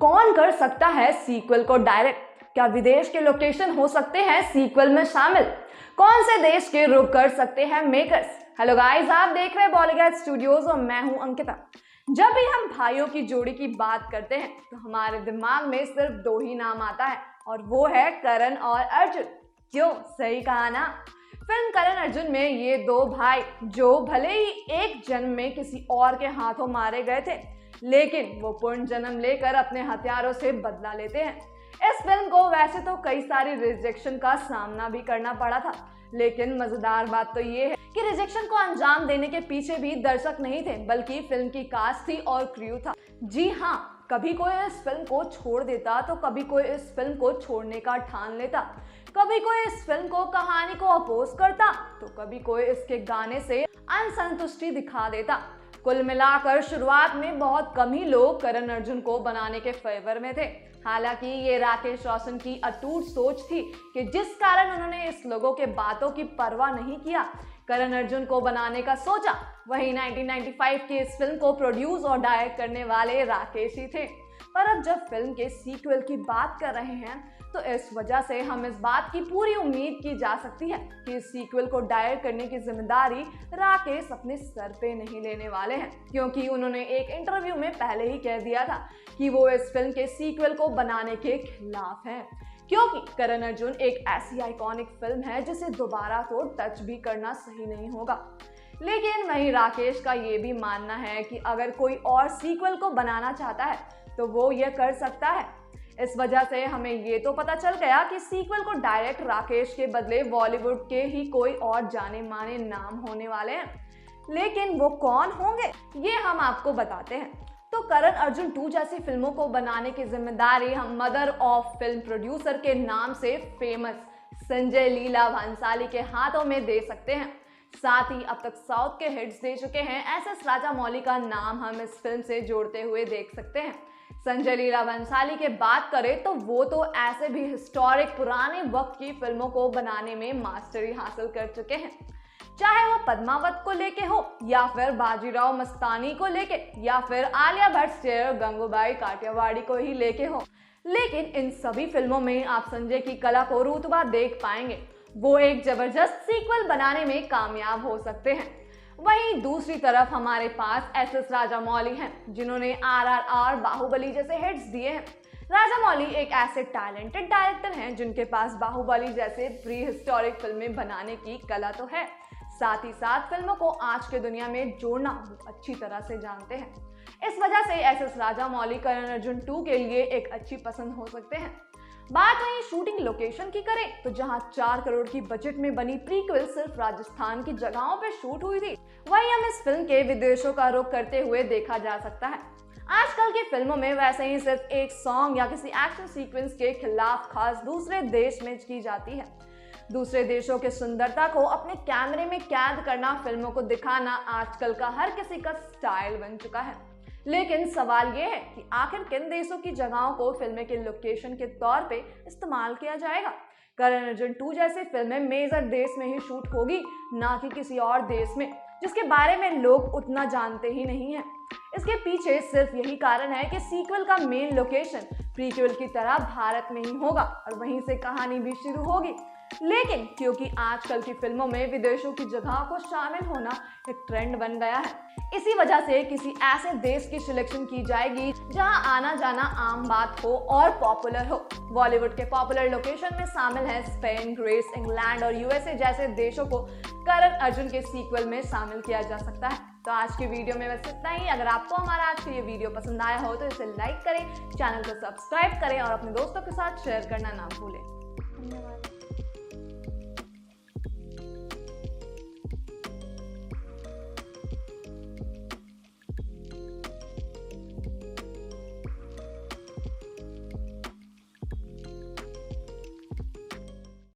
कौन कर सकता है सीक्वल को डायरेक्ट? क्या विदेश के लोकेशन हो सकते हैं सीक्वल में शामिल? कौन से देश के रुख कर सकते हैं मेकर्स? हेलो गाइस, आप देख रहे हैं बॉलीवुड स्टूडियोज और मैं हूं अंकिता। जब भी हम भाइयों की जोड़ी की बात करते हैं तो हमारे दिमाग में सिर्फ दो ही नाम आता है और वो है करण और अर्जुन। क्यों? सही कहा ना। फिल्म करण अर्जुन में ये दो भाई जो भले ही एक जन्म में किसी और के हाथों मारे गए थे, लेकिन वो पूर्ण जन्म लेकर अपने हथियारों से बदला लेते हैं। इस फिल्म को वैसे तो कई सारी रिजेक्शन का सामना भी करना पड़ा था, लेकिन मजेदार बात तो ये है कि रिजेक्शन को अंजाम देने के पीछे भी दर्शक नहीं थे, बल्कि फिल्म की कास्ट थी और क्रू था। जी हाँ, कभी कोई इस फिल्म को छोड़ देता तो कभी कोई इस फिल्म को छोड़ने का ठान लेता, कभी कोई इस फिल्म को कहानी को अपोज करता तो कभी कोई इसके गाने से असंतुष्टि दिखा देता। कुल मिलाकर शुरुआत में बहुत कम ही लोग करण अर्जुन को बनाने के फेवर में थे। हालांकि ये राकेश रोशन की अटूट सोच थी कि जिस कारण उन्होंने इस लोगों के बातों की परवाह नहीं किया, करण अर्जुन को बनाने का सोचा, वही 1995 की इस फिल्म को प्रोड्यूस और डायरेक्ट करने वाले राकेश ही थे। पर अब जब फिल्म के सीक्वल की बात कर रहे हैं तो इस वजह से हम इस बात की पूरी उम्मीद की जा सकती है कि इस सीक्वल को डायरेक्ट करने की जिम्मेदारी राकेश अपने सर पे नहीं लेने वाले हैं, क्योंकि उन्होंने एक इंटरव्यू में पहले ही कह दिया था कि वो इस फिल्म के सीक्वल को बनाने के खिलाफ हैं, क्योंकि करण अर्जुन एक ऐसी आइकॉनिक फिल्म है जिसे दोबारा तो टच भी करना सही नहीं होगा। लेकिन वहीं राकेश का ये भी मानना है कि अगर कोई और सीक्वल को बनाना चाहता है तो वो ये कर सकता है। इस वजह से हमें ये तो पता चल गया कि सीक्वल को डायरेक्ट राकेश के बदले बॉलीवुड के ही कोई और जाने माने नाम होने वाले हैं, लेकिन वो कौन होंगे ये हम आपको बताते हैं। तो करण अर्जुन 2 जैसी फिल्मों को बनाने की जिम्मेदारी हम मदर ऑफ फिल्म प्रोड्यूसर के नाम से फेमस संजय लीला भंसाली के हाथों में दे सकते हैं। साथ ही अब तक साउथ के हिट्स दे चुके हैं एस राजामौली का नाम हम इस फिल्म से जोड़ते हुए देख सकते हैं। संजय लीला भंसाली के बात करें तो वो तो ऐसे भी हिस्टोरिक पुराने वक्त की फिल्मों को बनाने में मास्टरी हासिल कर चुके हैं, चाहे वो पद्मावत को लेके हो या फिर बाजीराव मस्तानी को लेके या फिर आलिया भट्ट से गंगूबाई काठियावाड़ी को ही लेके हो। लेकिन इन सभी फिल्मों में आप संजय की कला को रुतबा देख पाएंगे। वो एक जबरदस्त सीक्वल बनाने में कामयाब हो सकते हैं। वहीं दूसरी तरफ हमारे पास एस राजामौली हैं, जिन्होंने RRR, बाहुबली जैसे हिट्स दिए हैं। राजामौली एक ऐसे टैलेंटेड डायरेक्टर हैं जिनके पास बाहुबली जैसे प्री हिस्टोरिक फिल्में बनाने की कला तो है, साथ ही साथ फिल्मों को आज के दुनिया में जोड़ना अच्छी तरह से जानते हैं। इस वजह से एस राजामौली करण अर्जुन 2 के लिए एक अच्छी पसंद हो सकते हैं। बात वहीं शूटिंग लोकेशन की करें तो जहां 4 करोड़ की बजट में बनी प्रीक्वल सिर्फ राजस्थान की जगहों पे शूट हुई थी, वहीं हम इस फिल्म के विदेशों का रुख करते हुए देखा जा सकता है। आजकल की फिल्मों में वैसे ही सिर्फ एक सॉन्ग या किसी एक्शन सीक्वेंस के खिलाफ खास दूसरे देश में की जाती है। दूसरे देशों के सुंदरता को अपने कैमरे में कैद करना, फिल्मों को दिखाना आजकल का हर किसी का स्टाइल बन चुका है। लेकिन सवाल यह है कि आखिर किन देशों की जगहों को फिल्में के लोकेशन के तौर पे इस्तेमाल किया जाएगा? करण अर्जुन 2 जैसी फिल्में मेजर देश में ही शूट होगी, ना कि किसी और देश में जिसके बारे में लोग उतना जानते ही नहीं है। इसके पीछे सिर्फ यही कारण है कि सीक्वल का मेन लोकेशन प्रीक्वल की तरह भारत में ही होगा और वहीं से कहानी भी शुरू होगी। लेकिन क्योंकि आजकल की फिल्मों में विदेशों की जगह को शामिल होना एक ट्रेंड बन गया है, इसी वजह से किसी ऐसे देश की सिलेक्शन की जाएगी जहां आना जाना आम बात हो और पॉपुलर हो। बॉलीवुड के पॉपुलर लोकेशन में शामिल है स्पेन, ग्रीस, इंग्लैंड और USA जैसे देशों को करण अर्जुन के सीक्वल में शामिल किया जा सकता है। तो आज की वीडियो में बस इतना ही। अगर आपको हमारा आज का ये वीडियो पसंद आया हो तो इसे लाइक करें, चैनल को सब्सक्राइब करें और अपने दोस्तों के साथ शेयर करना ना भूलें। धन्यवाद।